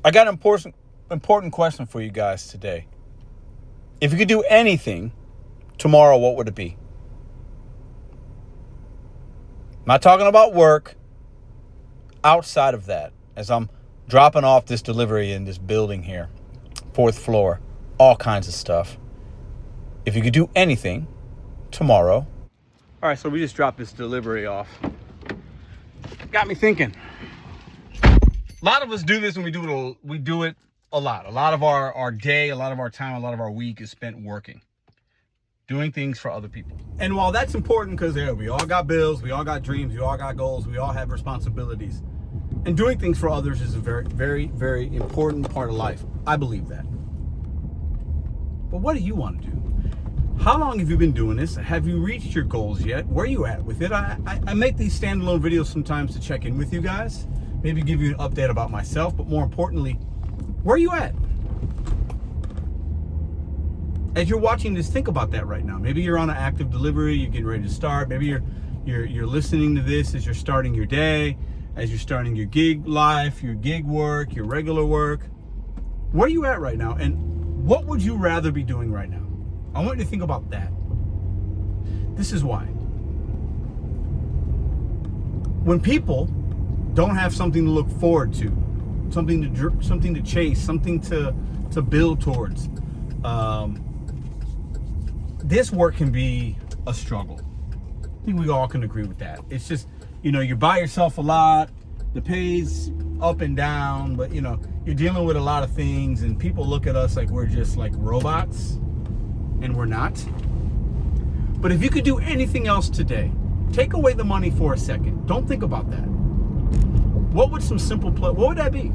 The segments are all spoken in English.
I got an important question for you guys today. If you could do anything tomorrow, what would it be? I'm not talking about work. Outside of that, as I'm dropping off this delivery in this building here, 4th floor, all kinds of stuff. If you could do anything tomorrow. All right, so we just dropped this delivery off. Got me thinking. A lot of us do this, and we do it a lot. A lot of our day, a lot of our time, a lot of our week is spent working, doing things for other people. And while that's important, because we all got bills, we all got dreams, we all got goals, we all have responsibilities. And doing things for others is a very, very, very important part of life. I believe that. But what do you want to do? How long have you been doing this? Have you reached your goals yet? Where are you at with it? I make these standalone videos sometimes to check in with you guys. Maybe give you an update about myself, but more importantly, where are you at? As you're watching this, think about that right now. Maybe you're on an active delivery, you're getting ready to start. Maybe you're listening to this as you're starting your day, as you're starting your gig life, your gig work, your regular work. Where are you at right now? And what would you rather be doing right now? I want you to think about that. This is why. When people don't have something to look forward to, something to chase, something to build towards, this work can be a struggle. I think we all can agree with that. It's just, you're by yourself a lot. The pay's up and down, but you're dealing with a lot of things, and people look at us like we're just like robots, and we're not. But if you could do anything else today, take away the money for a second. Don't think about that. What would some simple what would that be?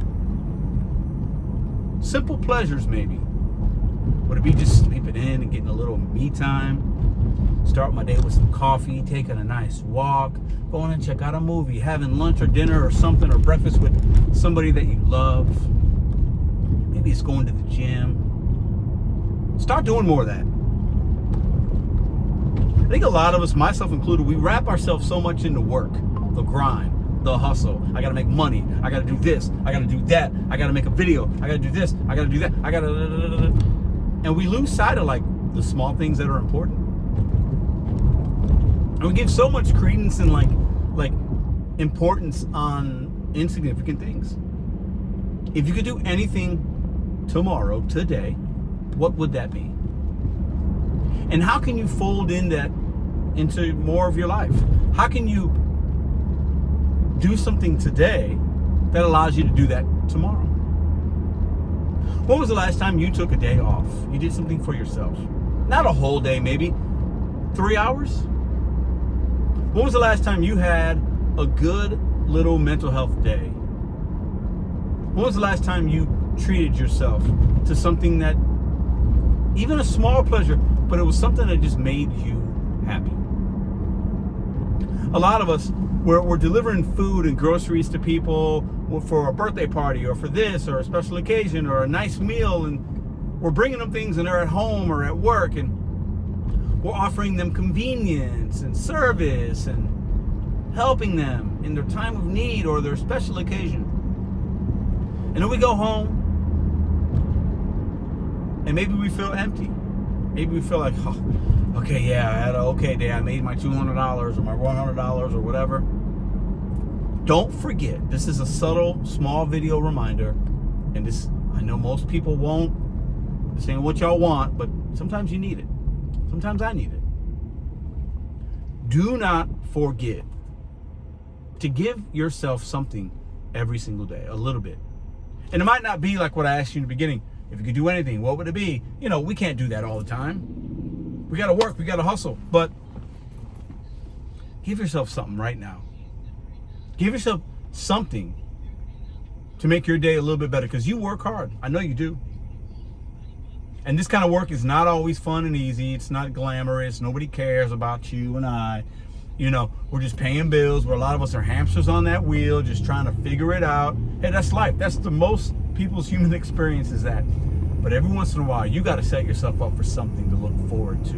Simple pleasures, maybe. Would it be just sleeping in and getting a little me time? Start my day with some coffee, taking a nice walk, going and check out a movie, having lunch or dinner or something, or breakfast with somebody that you love. Maybe it's going to the gym. Start doing more of that. I think a lot of us, myself included, we wrap ourselves so much into work, the grind, the hustle. I gotta make money. I gotta do this. I gotta do that. I gotta make a video. I gotta do this. I gotta do that. I gotta. And we lose sight of like the small things that are important. And we give so much credence and like importance on insignificant things. If you could do anything tomorrow, today, what would that be? And how can you fold in that into more of your life? How can you do something today that allows you to do that tomorrow? When was the last time you took a day off? You did something for yourself. Not a whole day, maybe 3 hours. When was the last time you had a good little mental health day? When was the last time you treated yourself to something that, even a small pleasure, but it was something that just made you happy? A lot of us, we're delivering food and groceries to people for a birthday party or for this or a special occasion or a nice meal, and we're bringing them things and they're at home or at work, and we're offering them convenience and service and helping them in their time of need or their special occasion. And then we go home and maybe we feel empty. Maybe we feel like, oh, okay, yeah, I had an okay day. I made my $200 or my $100 or whatever. Don't forget, this is a subtle, small video reminder. And this, I know most people won't. This ain't what y'all want, but sometimes you need it. Sometimes I need it. Do not forget to give yourself something every single day, a little bit. And it might not be like what I asked you in the beginning. If you could do anything, what would it be? We can't do that all the time. We got to work, we got to hustle. But give yourself something right now. Give yourself something to make your day a little bit better, because you work hard. I know you do. And this kind of work is not always fun and easy. It's not glamorous. Nobody cares about you and I. We're just paying bills, where a lot of us are hamsters on that wheel, just trying to figure it out. Hey, that's life. That's the most people's human experience is that. But every once in a while, you got to set yourself up for something to look forward to.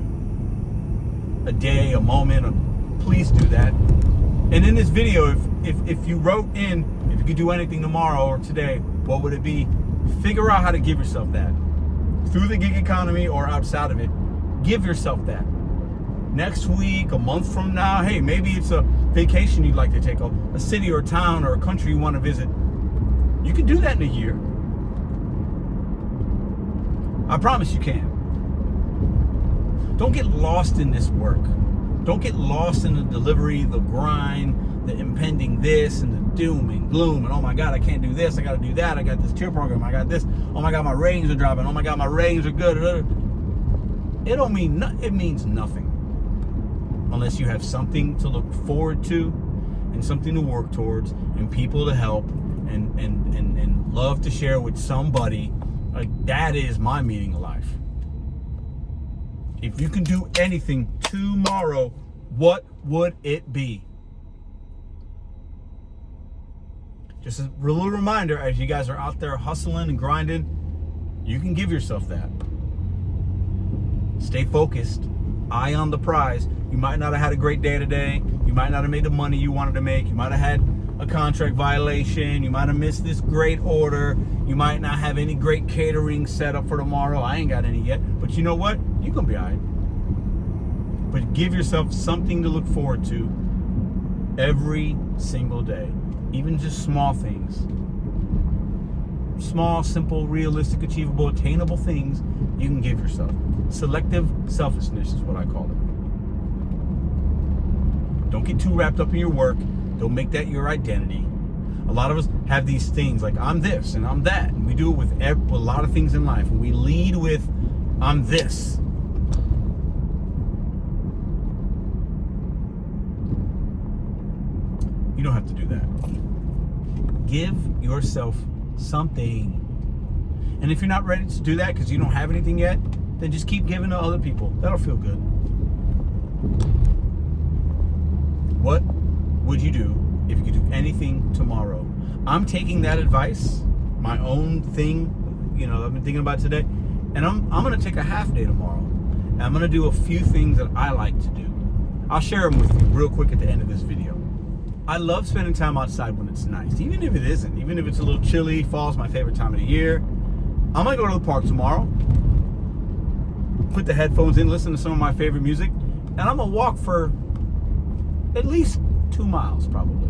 A day, a moment, please do that. And in this video, if you wrote in, if you could do anything tomorrow or today, what would it be? Figure out how to give yourself that. Through the gig economy or outside of it, give yourself that. Next week, a month from now, hey, maybe it's a vacation you'd like to take, a city or a town or a country you want to visit. You can do that in a year. I promise you can. Don't get lost in this work. Don't get lost in the delivery, the grind, the impending this and the doom and gloom. And oh my God, I can't do this. I got to do that. I got this tier program. I got this. Oh my God, my ratings are dropping. Oh my God, my ratings are good. It means nothing unless you have something to look forward to and something to work towards and people to help and love to share with somebody. Like, that is my meaning of life. If you can do anything tomorrow, what would it be? Just a little reminder, as you guys are out there hustling and grinding, you can give yourself that. Stay focused. Eye on the prize. You might not have had a great day today. You might not have made the money you wanted to make. You might have had a contract violation. You might have missed this great order. You might not have any great catering set up for tomorrow. I ain't got any yet. But you know what? You're going to be all right. But give yourself something to look forward to every single day. Even just small things. Small, simple, realistic, achievable, attainable things you can give yourself. Selective selfishness is what I call it. Don't get too wrapped up in your work. Don't make that your identity. A lot of us have these things like, I'm this and I'm that. And we do it with a lot of things in life. And we lead with, I'm this. You don't have to do that. Give yourself something. And if you're not ready to do that because you don't have anything yet, then just keep giving to other people. That'll feel good. What would you do if you could do anything tomorrow? I'm taking that advice, my own thing, I've been thinking about today, and I'm going to take a half day tomorrow. And I'm going to do a few things that I like to do. I'll share them with you real quick at the end of this video. I love spending time outside when it's nice, even if it isn't, even if it's a little chilly. Fall's my favorite time of the year. I'm going to go to the park tomorrow, put the headphones in, listen to some of my favorite music, and I'm going to walk for at least 2 miles probably.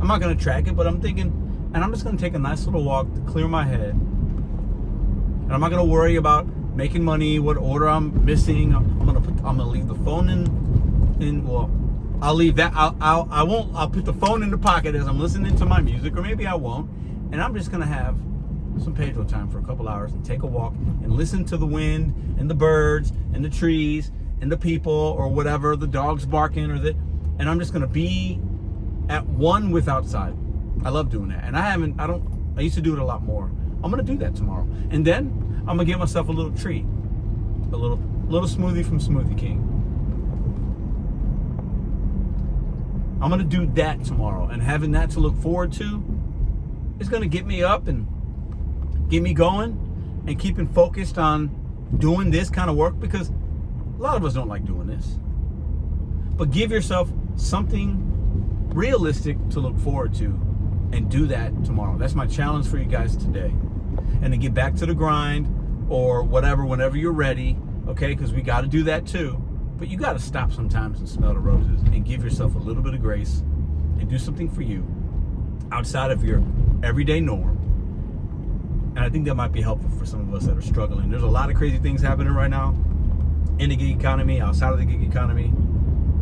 I'm not going to track it, but I'm thinking, and I'm just going to take a nice little walk to clear my head. And I'm not going to worry about making money, what order I'm missing. I'm going to leave the phone in I'll leave that. I'll put the phone in the pocket as I'm listening to my music, or maybe I won't. And I'm just going to have some Pedro time for a couple hours and take a walk and listen to the wind and the birds and the trees and the people or whatever, the dogs barking and I'm just going to be at one with outside. I love doing that. And I used to do it a lot more. I'm going to do that tomorrow. And then I'm going to give myself a little treat. A little smoothie from Smoothie King. I'm going to do that tomorrow. And having that to look forward to is going to get me up and get me going and keeping focused on doing this kind of work, because a lot of us don't like doing this. But give yourself something realistic to look forward to and do that tomorrow. That's my challenge for you guys today. And to get back to the grind or whatever, whenever you're ready, okay? Because we got to do that too. But you got to stop sometimes and smell the roses and give yourself a little bit of grace and do something for you outside of your everyday norm. And I think that might be helpful for some of us that are struggling. There's a lot of crazy things happening right now in the gig economy, outside of the gig economy.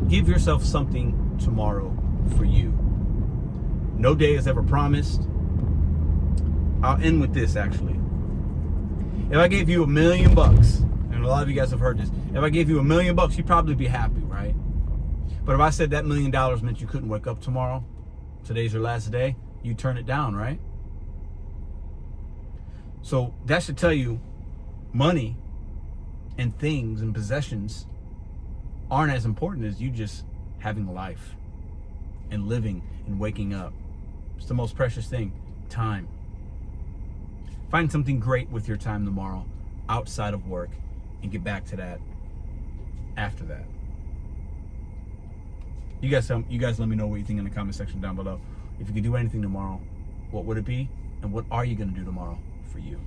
Give yourself something tomorrow for you. No day is ever promised. I'll end with this, actually. If I gave you $1 million, and a lot of you guys have heard this, if I gave you $1 million, you'd probably be happy, right? But if I said that $1 million meant you couldn't wake up tomorrow, today's your last day, you'd turn it down, right? So that should tell you money and things and possessions aren't as important as you just having life and living and waking up. It's the most precious thing, time. Find something great with your time tomorrow outside of work and get back to that after that. You guys let me know what you think in the comment section down below. If you could do anything tomorrow, what would it be? And what are you going to do tomorrow for you?